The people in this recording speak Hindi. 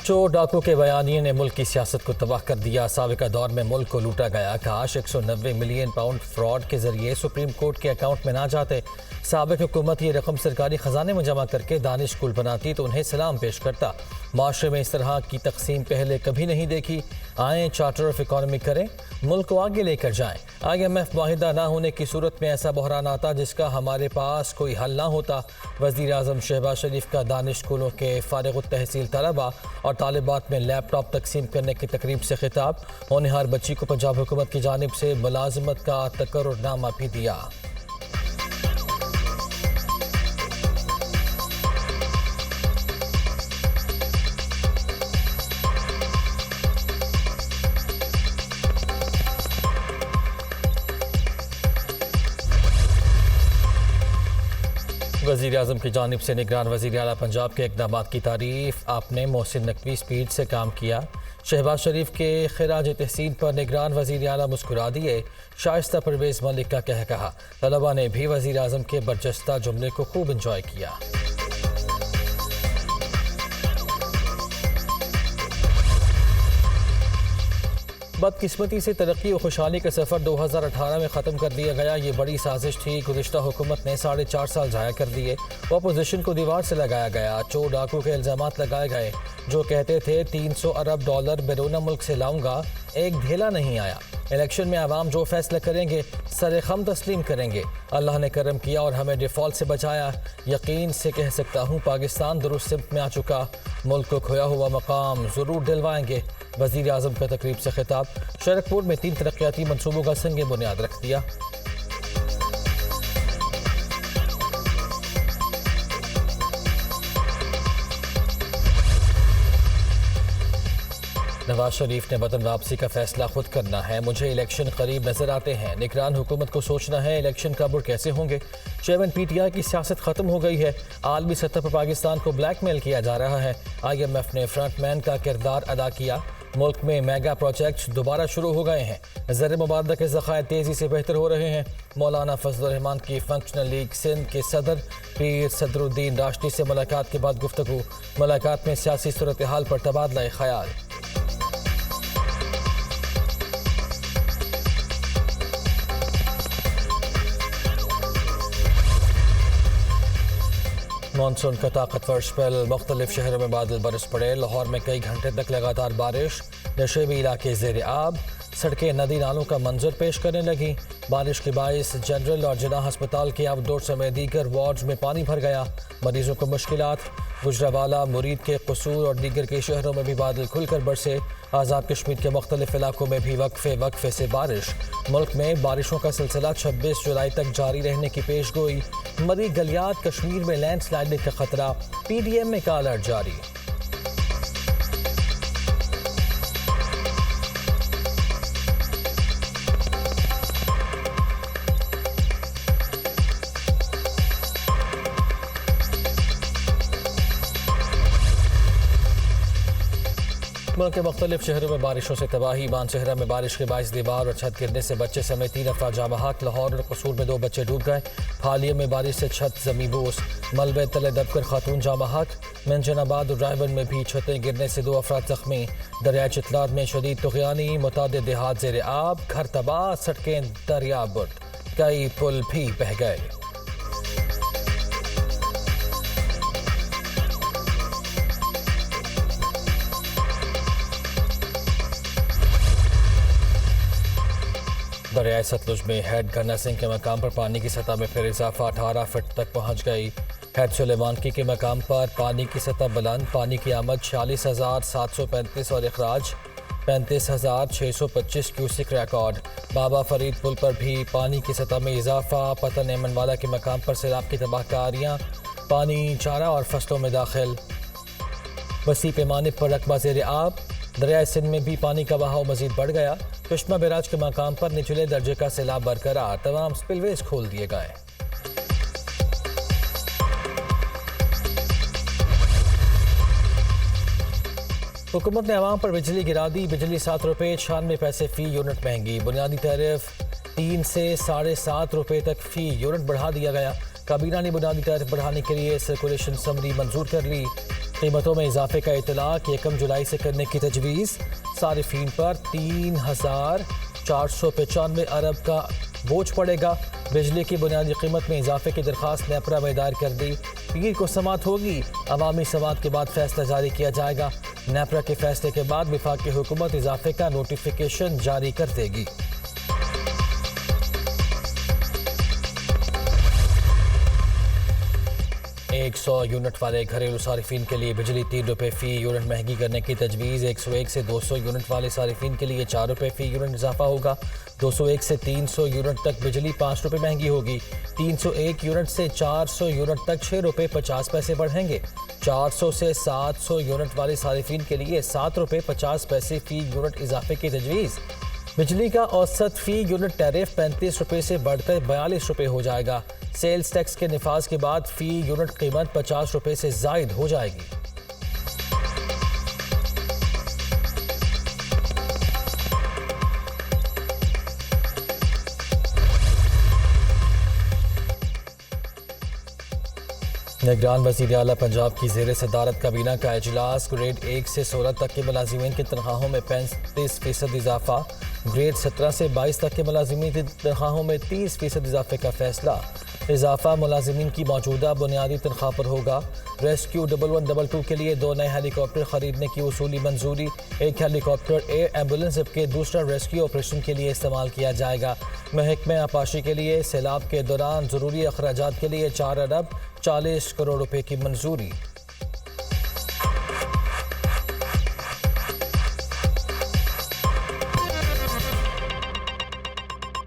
चोर डाकू के बयानिए ने मुल्क की सियासत को तबाह कर दिया। साबिका दौर में मुल्क को लूटा गया। काश 190 मिलियन पाउंड फ्रॉड के जरिए सुप्रीम कोर्ट के अकाउंट में ना जाते। साबिक हुकूमत ये रकम सरकारी खजाने में जमा करके दानिश स्कूल बनाती तो उन्हें सलाम पेश करता। माशरे में इस तरह की तकसीम पहले कभी नहीं देखी। आए चार्टर ऑफ इकॉनमी करें, मुल्क को आगे लेकर जाएं। IMF माहिदा ना होने की सूरत में ऐसा बहरान आता जिसका हमारे पास कोई हल ना होता। वज़ीर आज़म शहबाज शरीफ का दानिश स्कूलों के फारिग तहसील तलबा और तालिबात में लैपटॉप तकसीम करने की तकरीब से खिताब। होनहार बच्ची को पंजाब हुकूमत की जानिब से मुलाजमत का तकर्रुरनामा भी दिया। वज़ीर आज़म की जानिब से निगरान वज़ीर आला पंजाब के इक़दाम की तारीफ। आपने मोहसिन नकवी स्पीड से काम किया। शहबाज शरीफ के खिराज तहसीन पर निगरान वज़ीर आला मुस्कुरा दिए। शाइस्ता परवेज़ मलिक का कहा। तलबा ने भी वज़ीर आज़म के बरजस्ता जुमले को खूब इंजॉय किया। बदकिस्मती से तरक्की और खुशहाली का सफ़र 2018 में ख़त्म कर दिया गया। ये बड़ी साजिश थी। गुज़िश्ता हुकूमत ने 4.5 साल ज़ाया कर दिए। अपोजिशन को दीवार से लगाया गया। चोर डाकू के इल्ज़ामात लगाए गए। जो कहते थे 300 अरब डॉलर बैरून मुल्क से लाऊंगा, एक ढेला नहीं आया। इलेक्शन में आवाम जो फैसला करेंगे सरे खम तस्लीम करेंगे। अल्लाह ने करम किया और हमें डिफ़ॉल्ट से बचाया। यकीन से कह सकता हूँ पाकिस्तान दुरुस्त सिमत में आ चुका। मुल्क को खोया हुआ मकाम ज़रूर दिलवाएंगे। वज़ीर आज़म का तकरीब से खिताब। शरकपुर में 3 तरक्याती मनसूबों का संग बुनियाद रख दिया। नवाज शरीफ ने वतन वापसी का फैसला खुद करना है। मुझे इलेक्शन करीब नजर आते हैं। निगरान हुकूमत को सोचना है इलेक्शन कब और कैसे होंगे। चेयरमैन PTI की सियासत खत्म हो गई है। आलमी सतह पर पाकिस्तान को ब्लैकमेल किया जा रहा है। IMF ने फ्रंटमैन का किरदार अदा किया। मुल्क में मेगा प्रोजेक्ट दोबारा शुरू हो गए हैं। ज़र मुबारक के ज़खायर तेज़ी से बेहतर हो रहे हैं। मौलाना फजल रहमान की फंक्शनल लीग सिंध के सदर पीर सदरुद्दीन राष्ट्री से मुलाकात के बाद गुफ्तगू। मुलाकात में सियासी सूरत हाल पर तबादला ख्याल। मानसून का ताकतवर स्पेल। मुख्तलिफ शहरों में बादल बरस पड़े। लाहौर में कई घंटे तक लगातार बारिश। नशेबी इलाके ज़ेर आब। सड़कें नदी नालों का मंजर पेश करने लगी। बारिश के बायस जनरल और जिला अस्पताल के आउटडोर समेत दीगर वार्ड्स में पानी भर गया। मरीजों को मुश्किलात। गुजरावाला, मुरीद के कसूर और दीगर के शहरों में भी बादल खुलकर बरसे। आज़ाद कश्मीर के मुख्तलिफ इलाकों में भी वक्फे से बारिश। मुल्क में बारिशों का सिलसिला 26 जुलाई तक जारी रहने की पेश गोई। मरी गलियात कश्मीर में लैंडस्लाइडिंग का खतरा। PDM में का अलर्ट जारी। मुल्क के मुख्तलिफ शहरों में बारिशों से तबाही। मानसहरा में बारिश के बायस दीवार और छत गिरने से बच्चे समेत 3 अफराद जाँ बहक। लाहौर और कसूर में 2 बच्चे डूब गए। हालिया में बारिश से छत ज़मीबोस। मलबे तले दबकर खातून जाँ बहक। मंजनाबाद और रायबन में भी छतें गिरने से 2 अफराद जख्मी। दरिया चितलाद में शदीद तुग़यानी। मुतादिद देहात ज़ेर आब। घर तबाह। सड़कें दरिया बुर्द। कई पुल भी बह गए। दरियाए सतलुज में हेड गन्ना सिंह के मकाम पर पानी की सतह में फिर इजाफा। 18 फीट तक पहुंच गई। हेड सुलेमानकी के मकाम पर पानी की सतह बुलंद। पानी की आमद 46,735 और अखराज 35,625 क्यूसिक रिकॉर्ड। बाबा फरीद पुल पर भी पानी की सतह में इजाफा। पतन एमनवाला के मकाम पर सैलाब की तबाहकारियाँ। पानी चारा और फसलों में दाखिल। वसी पैमाने पर रकबा ज़ेर आब। दरियाए सिंध में भी पानी का बहाव मजीद बढ़ गया। चश्मा बैराज के मकाम पर निचले दर्जे का सैलाब बरकरार। तमाम स्पिलवेज खोल दिए गए। हुकूमत ने अवाम पर बिजली गिरा दी। बिजली 7 रुपये 96 पैसे फ़ी यूनिट महंगी। बुनियादी टैरिफ 3 से 7.5 रुपये तक फ़ी यूनिट बढ़ा दिया गया। काबीना ने बुनियादी टैरिफ बढ़ाने के लिए सर्कुलेशन समरी मंजूर कर ली। कीमतों में इजाफे का इतलाक 1 जुलाई से करने की तजवीज़। सारिफीन पर 3,495 अरब का बोझ पड़ेगा। बिजली की बुनियादी कीमत में इजाफे की दरख्वास्त नेपरा में दायर कर दी। पीर को समात होगी। अवामी समात के बाद फैसला जारी किया जाएगा। नेपरा के फैसले के बाद वफाकी हुकूमत इजाफे का नोटिफिकेशन जारी कर देगी। एक 100 यूनिट वाले घरेलू सारिफीन के लिए बिजली 3 रुपये फ़ी यूनिट महंगी करने की तजवीज़। 101 से 200 यूनिट वाले सारिफीन के लिए 4 रुपये फ़ी यूनिट इजाफा होगा। 201 से 300 यूनिट तक बिजली 5 रुपये महंगी होगी। 301 यूनिट से 400 यूनिट तक 6 रुपये 50 पैसे बढ़ेंगे। 400 से 700 यूनिट वाले सारिफीन के लिए 7 रुपये 50 पैसे फ़ी यूनिट इजाफे की तजवीज़। बिजली का औसत फ़ी यूनिट टैरिफ 35 रुपये से बढ़कर 42 रुपये हो जाएगा। सेल्स टैक्स के निफाज के बाद फ़ी यूनिट कीमत 50 रुपये से ज़ायद हो जाएगी। निगरान वज़ीर आला पंजाब की ज़ेर सदारत काबीना का इजलास। ग्रेड 1 से 16 तक के मुलाजिमीन की तनख्वाहों में 35% इजाफा। ग्रेड 17 से 22 तक के मुलाजिमीन की तनख्वाहों में 30% इजाफे का फैसला। इजाफा मुलाजिमीन की मौजूदा बुनियादी तनख्वाह पर होगा। रेस्क्यू 1112 के लिए 2 नए हेलीकॉप्टर खरीदने की वसूली मंजूरी। एक हेलीकॉप्टर एयर एम्बुलेंस जबकि दूसरा रेस्क्यू ऑपरेशन के लिए इस्तेमाल किया जाएगा। महकमे आपाशी के लिए सैलाब के दौरान ज़रूरी अखराजात के लिए 4 अरब 40 करोड़ रुपए की मंजूरी।